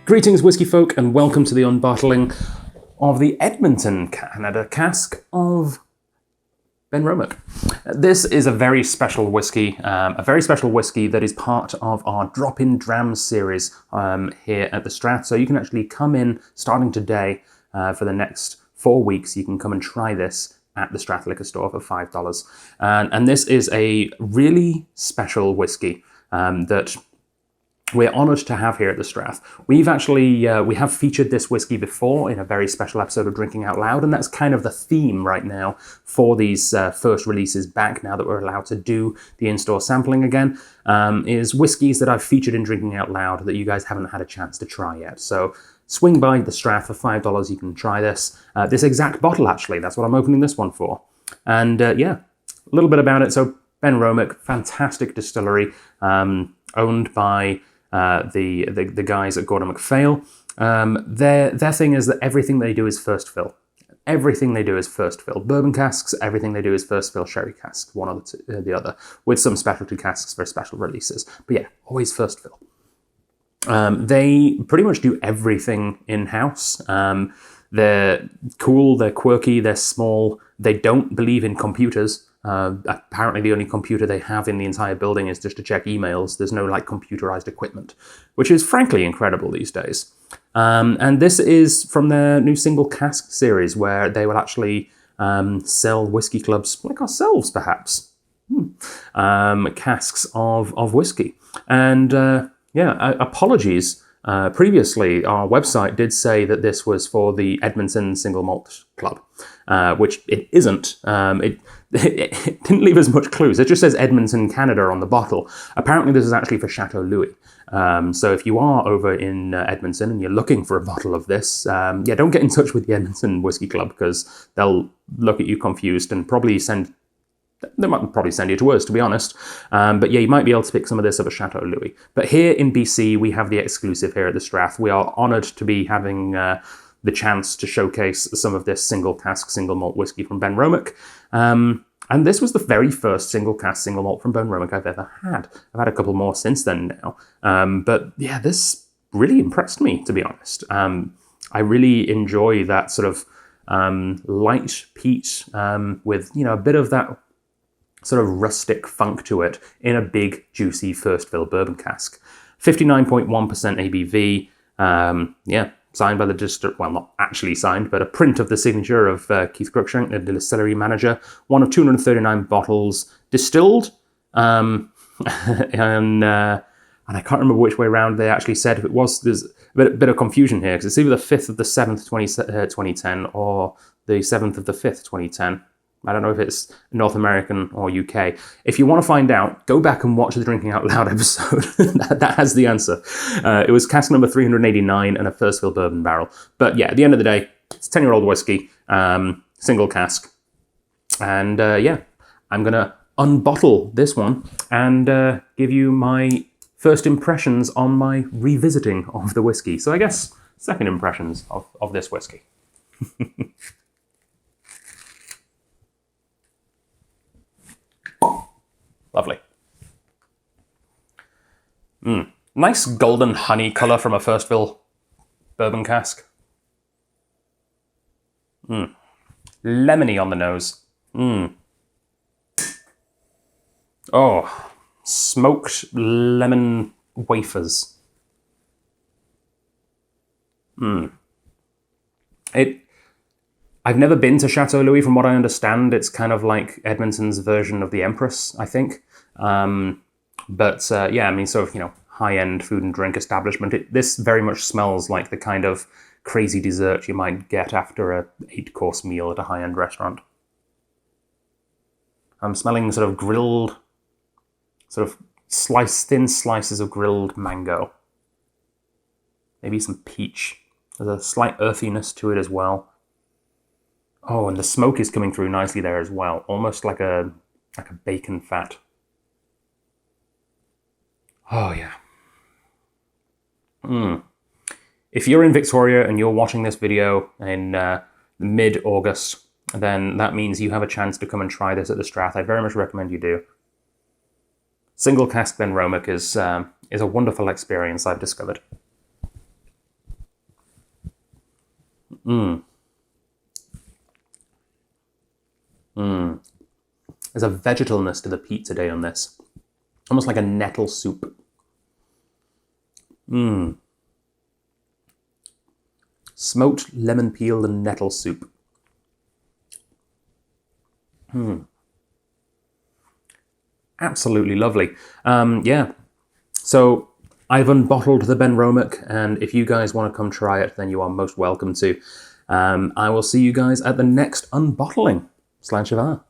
Greetings, whiskey folk, and welcome to the unbottling of the Edmonton, Canada cask of Benromach. This is a very special whiskey that is part of our Drop-In Drams series here at the Strath. So you can actually come in starting today for the next 4 weeks. You can come and try this at the Strath Liquor Store for $5. And this is a really special whiskey that we're honoured to have here at the Strath. We've actually, we have featured this whiskey before in a very special episode of Drinking Out Loud, and that's kind of the theme right now for these first releases back, now that we're allowed to do the in-store sampling again, is whiskies that I've featured in Drinking Out Loud that you guys haven't had a chance to try yet. So swing by the Strath for $5, you can try this. This exact bottle, actually, that's what I'm opening this one for. And yeah, a little bit about it. So Benromach, fantastic distillery, owned by the guys at Gordon MacPhail. Their thing is that everything they do is first fill. Everything they do is first fill. Bourbon casks, everything they do is first fill sherry casks, one or the other, with some specialty casks for special releases. But yeah, always first fill. They pretty much do everything in-house. They're cool, they're quirky, they're small, they don't believe in computers. Apparently the only computer they have in the entire building is just to check emails. There's no like computerized equipment, which is frankly incredible these days. And this is from their new single cask series, where they will actually sell whiskey clubs like ourselves, perhaps, casks of whiskey. And yeah, apologies. Previously, our website did say that this was for the Edmonton Single Malt Club, which it isn't. It didn't leave us much clues. It just says Edmonton, Canada on the bottle. Apparently this is actually for Chateau Louis. So if you are over in Edmonton and you're looking for a bottle of this, yeah, don't get in touch with the Edmonton Whiskey Club, because they'll look at you confused and they might probably send you to us, to be honest. But yeah, you might be able to pick some of this up at Chateau Louis. But here in BC, we have the exclusive here at the Strath. We are honoured to be having the chance to showcase some of this single cask, single malt whiskey from Benromach. And this was the very first single cask, single malt from Benromach I've ever had. I've had a couple more since then now. But yeah, this really impressed me, to be honest. I really enjoy that sort of light peat with, you know, a bit of that sort of rustic funk to it in a big, juicy first fill bourbon cask. 59.1% ABV. Yeah, signed by the distiller, well, not actually signed, but a print of the signature of Keith Cruikshank, the distillery manager. One of 239 bottles distilled. And I can't remember which way around they actually said if it was. There's a bit of confusion here, because it's either the 5th of the 7th, 2010, or the 7th of the 5th, 2010. I don't know if it's North American or UK. If you want to find out, go back and watch the Drinking Out Loud episode. that has the answer. It was cask number 389 and a first fill bourbon barrel. But yeah, at the end of the day, it's 10-year-old whiskey, single cask. And yeah, I'm going to unbottle this one and give you my first impressions on my revisiting of the whiskey. So I guess second impressions of this whiskey. Lovely. Nice golden honey colour from a first fill bourbon cask. Lemony on the nose. Oh, smoked lemon wafers. I've never been to Chateau Louis. From what I understand, it's kind of like Edmonton's version of the Empress, I think. But yeah, I mean, sort of, you know, high-end food and drink establishment. This very much smells like the kind of crazy dessert you might get after a 8-course meal at a high-end restaurant. I'm smelling sort of grilled, sort of thin slices of grilled mango. Maybe some peach. There's a slight earthiness to it as well. Oh, and the smoke is coming through nicely there as well, almost like a bacon fat. Oh yeah. If you're in Victoria and you're watching this video in mid-August, then that means you have a chance to come and try this at the Strath. I very much recommend you do. Single cask Benromach is a wonderful experience, I've discovered. There's a vegetalness to the peat today on this. Almost like a nettle soup. Smoked lemon peel and nettle soup. Absolutely lovely. Yeah. So I've unbottled the Benromach, and if you guys want to come try it, then you are most welcome to. I will see you guys at the next unbottling. Slán Sivar.